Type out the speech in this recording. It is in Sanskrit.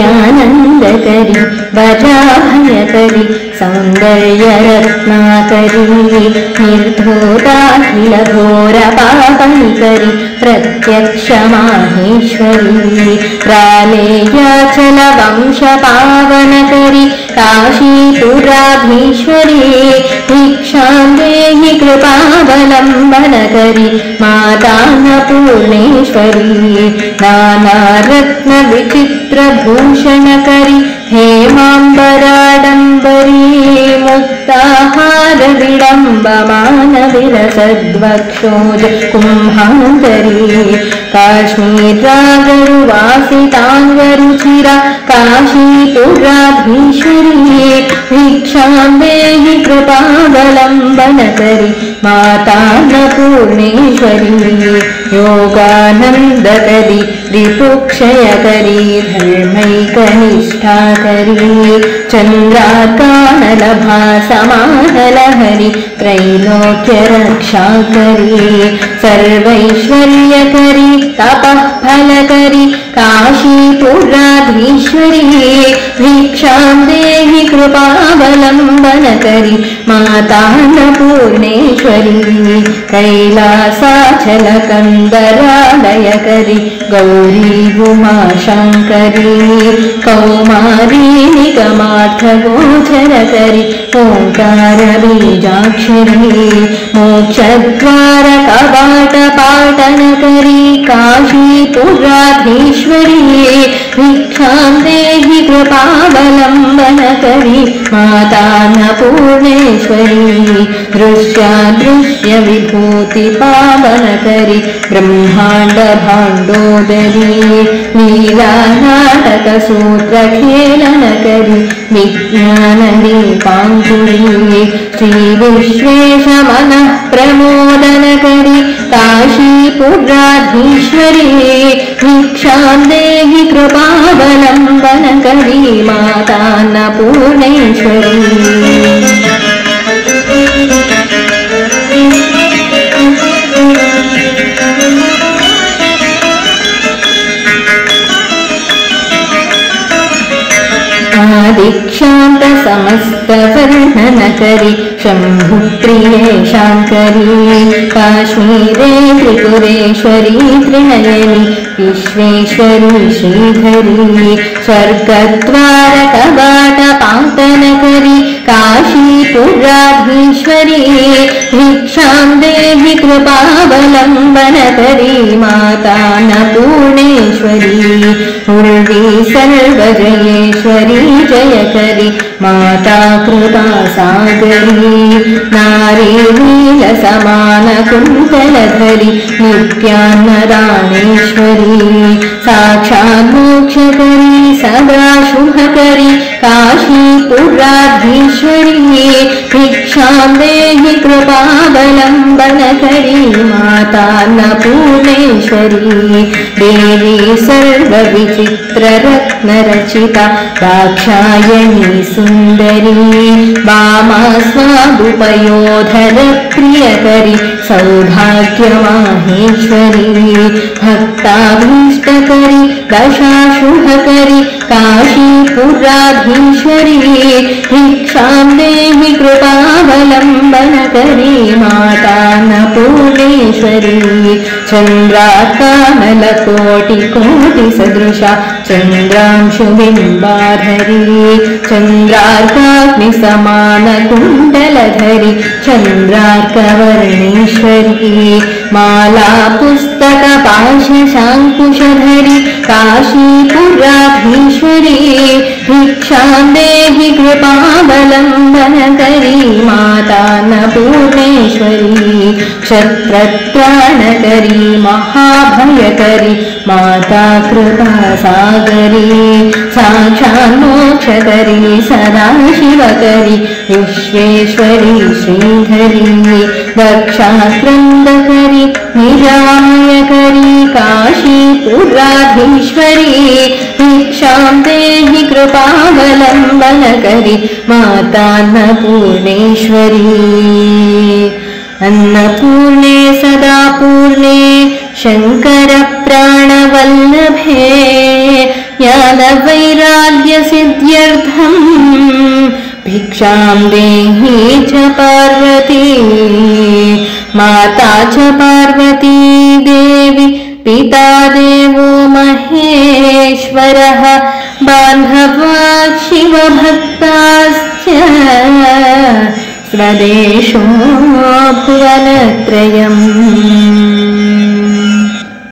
नित्यानन्दकरी वराभयकरी सौन्दर्यरत्नाकरी निर्धूताखिलघोरपापनिकरी प्रत्यक्षमाहेश्वरी प्रालेयाचलवंशपावनकरी काशीपुराधीश्वरी भिक्षां देहि कृपावलम्बनकरी मातान्नपूर्णेश्वरी नानारत्नविचित्रभूषणकरी हेमाम्बराडम्बरी मुक्ताहारविडम्बमानविलसद्वक्षोज कुम्भान्तरी काश्मीरागरुवासिताङ्गरुचिरा काशीपुराधीश्वरी भिक्षां देहि कृपावलम्बनकरी मातान्नपूर्णेश्वरी योगानन्दकरी रिपुक्षयकरी धर्मैकनिष्ठाकरी चन्द्रार्कानलभासमानलहरी त्रैलोक्यरक्षाकरी सर्वैश्वर्यकरी तपःफलकरी काशीपुराधीश्वरी भिक्षां देहि कृपावलम्बनकरी मातान्नपूर्णेश्वरी कैलासाचलकन्दरालयकरी गौरी उमाशङ्करी कौमारी निगमार्थगोचरकरी ओङ्कारबीजाक्षरी मोक्षद्वारकवाटपाटनकरी काशीपुराधीश्वरी भिक्षां देहि कृपावलम्बनकरी मातान्नपूर्णेश्वरी दृश्यादृश्यविभूतिपावनकरी ब्रह्माण्डभाण्डोदरी लीलानाटकसूत्रखेलनकरी विज्ञानदीपाङ्कुरी श्रीविश्वेशमनःप्रमोदनकरी काशीपुराधीश्वरी भिक्षां देहि कृपावलम्बनकरी मातान्नपूर्णेश्वरी दीक्षान्त समस्तवर्णनकरी शम्भुप्रिये शाङ्करी काश्मीरे त्रिपुरेश्वरी त्रिनयनी विश्वेश्वरी श्रीधरी स्वर्गद्वारकवाटपाटनकरी काशीपुराधीश्वरी भिक्षां देहि कृपावलम्बनकरी मातान्नपूर्णेश्वरी उर्वी सर्वजयेश्वरी जयकरी माता कृपासागरी नारी नीलसमानकुन्तलधरी नित्यान्नदानेश्वरी साक्षात् मोक्षकरी सदा शुभकरी काशीपुराधीश्वरी भिक्षां देहि कृपावलम्बनकरी मातान्नपूर्णेश्वरी देवी सर्वविचित्ररत्नरचिता दाक्षायणी सुन्दरी वामा स्वादुपयोधरप्रियकरी सौभाग्यमाहेश्वरी भक्ताभीष्टकरी दशाशुभकरी काशीपुराधीश्वरी भिक्षां देहि कृपावलम्बनकरी मातान्नपूर्णेश्वरी चन्द्रार्कानलकोटिकोटिसदृशा चन्द्रांशुबिम्बाधरी चन्द्रार्काग्निसमानकुण्डलधरी चन्द्रार्कवर्णेश्वरी माला पुस्तकपाशशाङ्कुशधरी काशीपुराधीश्वरी भिक्षां देहि कृपावलम्बनकरी मातान्नपूर्णेश्वरी क्षत्रत्राणकरी महाभयकरी माता कृपासागरी साक्षात् मोक्षकरी सदाशिवकरी विश्वेश्वरी श्रीधरी दक्षाक्रन्दकरी निरामयकरी काशीपुराधीश्वरी भिक्षां देहि कृपावलम्बनकरि मातान्नपूर्णेश्वरी अन्नपूर्णे सदा पूर्णे शङ्करप्राणवल्लभे ज्ञानवैराग्यसिद्ध्यर्थम् भिक्षां देहि च पार्वती माता च पार्वती देवी पिता देवो महेश्वरः बान्धवा शिवभक्ताश्च स्वदेशो भुवनत्रयम्।